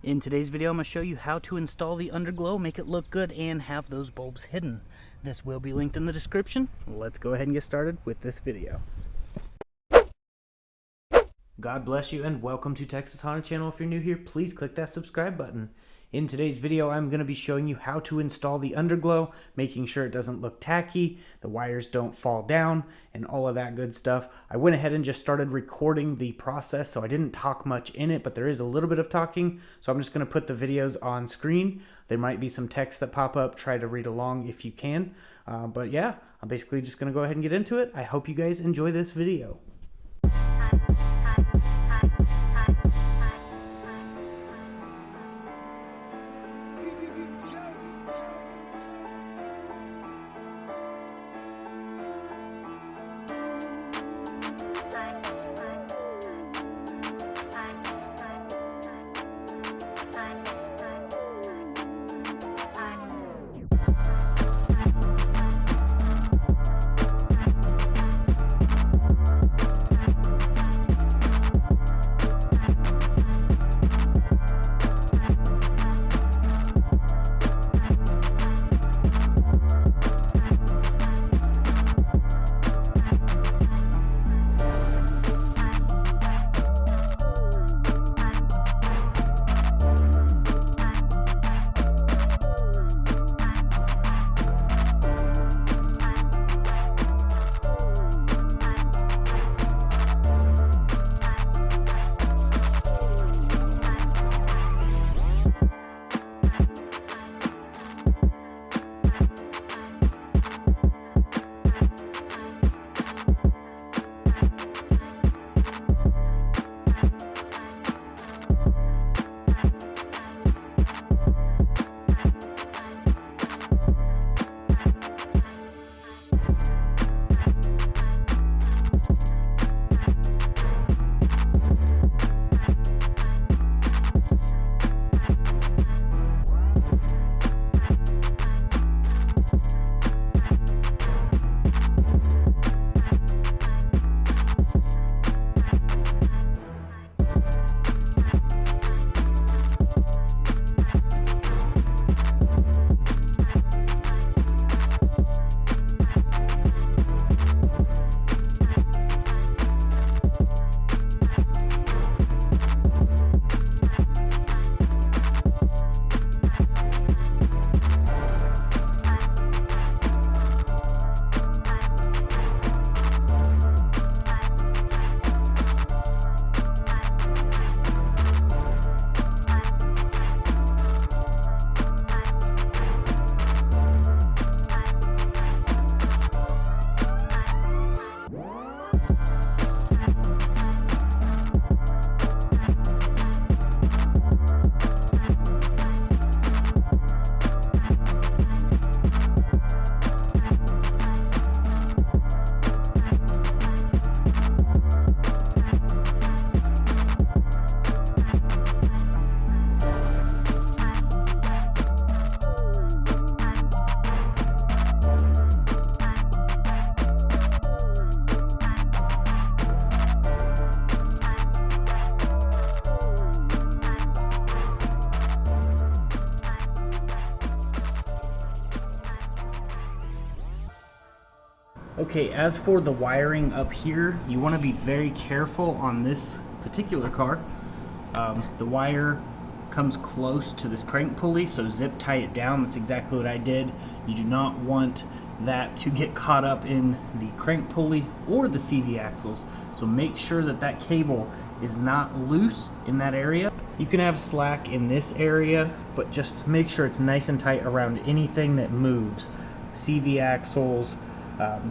In today's video, I'm going to show you how to install the Underglow, make it look good, and have those bulbs hidden. This will be linked in the description. Let's go ahead and get started with this video. God bless you and welcome to Texas Haunted Channel. If you're new here, please click that subscribe button. In today's video, I'm going to be showing you how to install the Underglow, making sure it doesn't look tacky, the wires don't fall down, and all of that good stuff. I went ahead and just started recording the process, so I didn't talk much in it, but there is a little bit of talking, so I'm just going to put the videos on screen. There might be some text that pop up. Try to read along if you can. But yeah, I'm basically just going to go ahead and get into it. I hope you guys enjoy this video. Okay, as for the wiring up here, you want to be very careful on this particular car. The wire comes close to this crank pulley, so zip tie it down. That's exactly what I did. You do not want that to get caught up in the crank pulley or the CV axles. So make sure that that cable is not loose in that area. You can have slack in this area, but just make sure it's nice and tight around anything that moves. CV axles,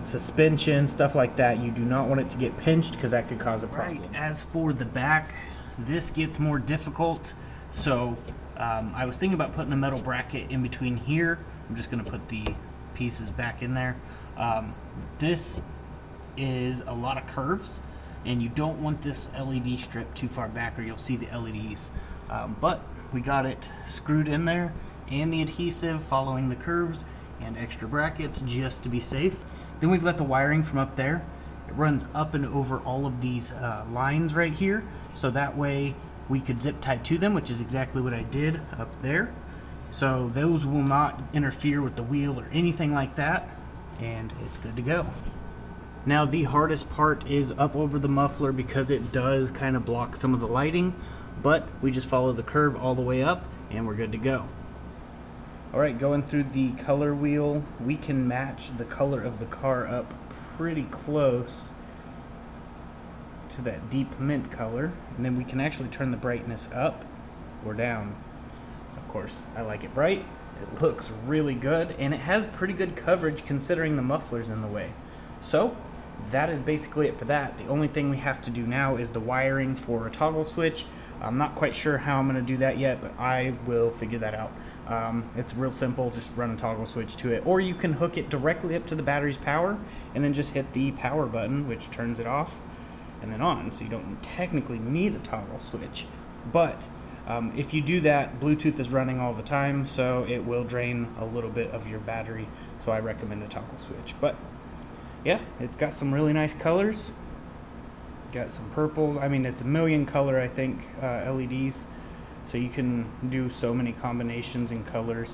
suspension, stuff like that. You do not want it to get pinched because that could cause a problem. Right, as for the back, this gets more difficult. So I was thinking about putting a metal bracket in between here. I'm just going to put the pieces back in there. This is a lot of curves, and you don't want this LED strip too far back or you'll see the LEDs. But we got it screwed in there, and the adhesive following the curves, and extra brackets just to be safe. Then we've got the wiring from up there. It runs up and over all of these lines right here, so that way we could zip tie to them, which is exactly what I did up there. So those will not interfere with the wheel or anything like that, and it's good to go. Now the hardest part is up over the muffler because it does kind of block some of the lighting, but we just follow the curve all the way up and we're good to go. Alright, going through the color wheel, we can match the color of the car up pretty close to that deep mint color, and then we can actually turn the brightness up or down. Of course, I like it bright, it looks really good, and it has pretty good coverage considering the muffler's in the way. So that is basically it for that. The only thing we have to do now is the wiring for a toggle switch. I'm not quite sure how I'm going to do that yet, but I will figure that out. It's real simple, just run a toggle switch to it, or you can hook it directly up to the battery's power and then just hit the power button, which turns it off and then on, so you don't technically need a toggle switch. But if you do that, Bluetooth is running all the time, so it will drain a little bit of your battery, so I recommend a toggle switch. But yeah, it's got some really nice colors, got some purples. I mean, it's a million color, I think, LEDs, so you can do so many combinations and colors.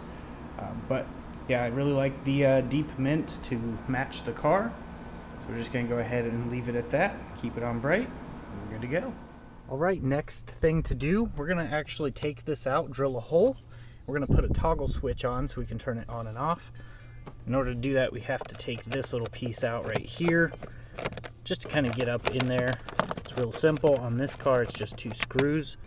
But yeah, I really like the deep mint to match the car. So we're just going to go ahead and leave it at that, keep it on bright, and we're good to go. Alright, next thing to do, we're going to actually take this out, drill a hole. We're going to put a toggle switch on so we can turn it on and off. In order to do that, we have to take this little piece out right here, just to kind of get up in there. It's real simple. On this car, it's just 2 screws.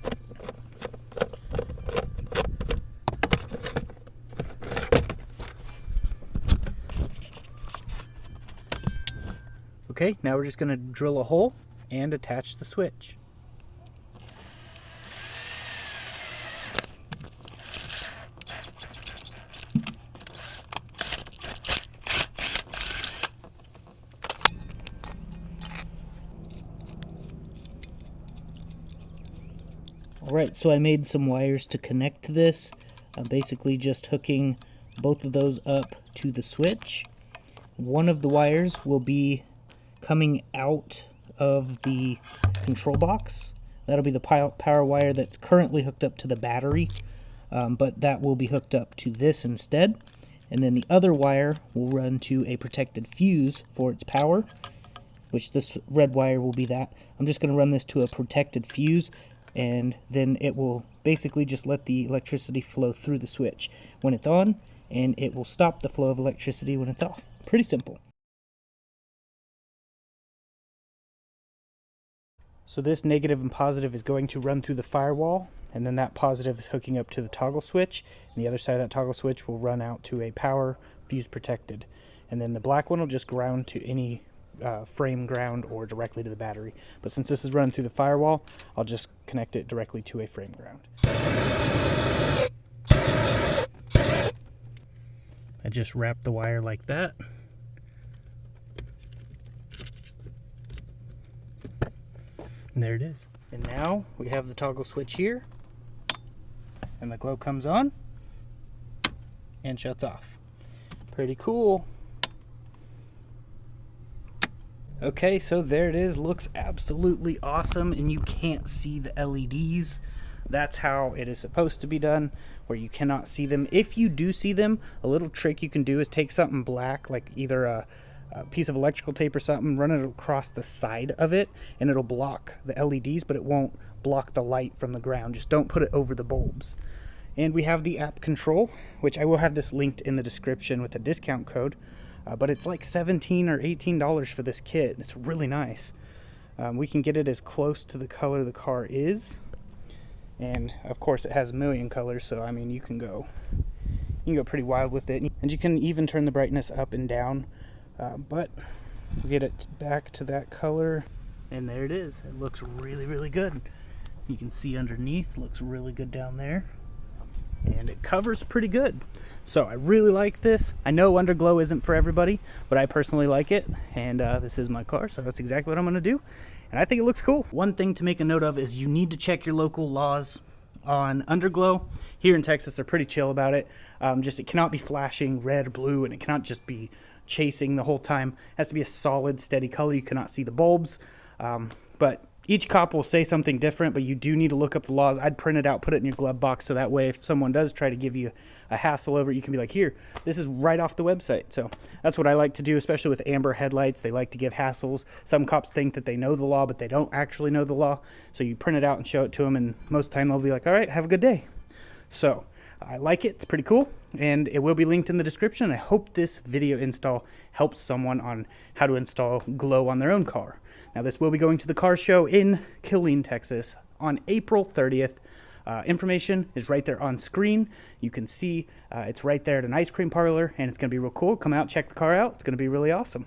Okay, now we're just going to drill a hole and attach the switch. Alright, so I made some wires to connect to this. Basically just hooking both of those up to the switch. One of the wires will be coming out of the control box. That'll be the power wire that's currently hooked up to the battery, but that will be hooked up to this instead. And then the other wire will run to a protected fuse for its power, which this red wire will be that. I'm just going to run this to a protected fuse, and then it will basically just let the electricity flow through the switch when it's on, and it will stop the flow of electricity when it's off. Pretty simple. So this negative and positive is going to run through the firewall, and then that positive is hooking up to the toggle switch, and the other side of that toggle switch will run out to a power fuse protected. And then the black one will just ground to any frame ground or directly to the battery. But since this is running through the firewall, I'll just connect it directly to a frame ground. I just wrap the wire like that. And there it is. And now we have the toggle switch here, and the glow comes on and shuts off. Pretty cool. Okay, so there it is. Looks absolutely awesome, and you can't see the LEDs. That's how it is supposed to be done, where you cannot see them. If you do see them, a little trick you can do is take something black, like either a piece of electrical tape or something, run it across the side of it, and it'll block the LEDs, but it won't block the light from the ground. Just don't put it over the bulbs. And we have the app control, which I will have this linked in the description with a discount code, but it's like $17 or $18 for this kit. It's really nice. We can get it as close to the color the car is, and of course it has a million colors, so I mean you can go pretty wild with it, and you can even turn the brightness up and down. But we'll get it back to that color, and there it is. It looks really, really good. You can see underneath, looks really good down there, and it covers pretty good. So I really like this. I know Underglow isn't for everybody, but I personally like it, and this is my car, so that's exactly what I'm going to do, and I think it looks cool. One thing to make a note of is you need to check your local laws on Underglow. Here in Texas, they're pretty chill about it. Just it cannot be flashing red, blue, and it cannot just be chasing the whole time. It has to be a solid, steady color. You cannot see the bulbs. But Each cop will say something different, but you do need to look up the laws. I'd print it out, put it in your glove box, so that way if someone does try to give you a hassle over it, you can be like, here, this is right off the website. So that's what I like to do, especially with amber headlights. They like to give hassles. Some cops think that they know the law, but they don't actually know the law. So you print it out and show it to them, and most of the time they'll be like, all right, have a good day. So I like it. It's pretty cool, and it will be linked in the description. I hope this video install helps someone on how to install Glow on their own car. Now, this will be going to the car show in Killeen, Texas on April 30th. Information is right there on screen. You can see it's right there at an ice cream parlor, and it's going to be real cool. Come out, check the car out. It's going to be really awesome.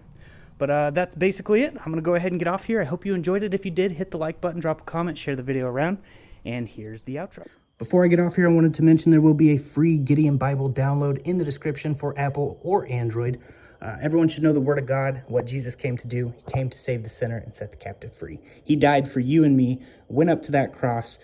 But that's basically it. I'm going to go ahead and get off here. I hope you enjoyed it. If you did, hit the like button, drop a comment, share the video around, and here's the outro. Before I get off here, I wanted to mention there will be a free Gideon Bible download in the description for Apple or Android. Everyone should know the Word of God, what Jesus came to do. He came to save the sinner and set the captive free. He died for you and me, went up to that cross,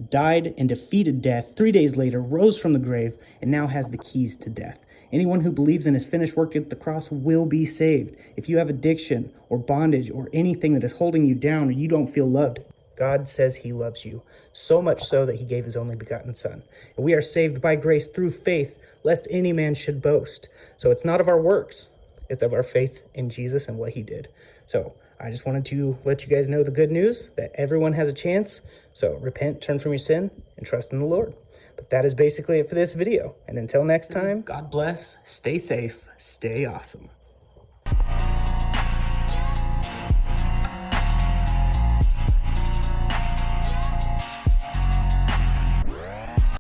died and defeated death. 3 days later, rose from the grave, and now has the keys to death. Anyone who believes in his finished work at the cross will be saved. If you have addiction or bondage or anything that is holding you down or you don't feel loved, God says he loves you, so much so that he gave his only begotten Son. And we are saved by grace through faith, lest any man should boast. So it's not of our works. It's of our faith in Jesus and what he did. So I just wanted to let you guys know the good news that everyone has a chance. So repent, turn from your sin, and trust in the Lord. But that is basically it for this video. And until next time, God bless, stay safe, stay awesome.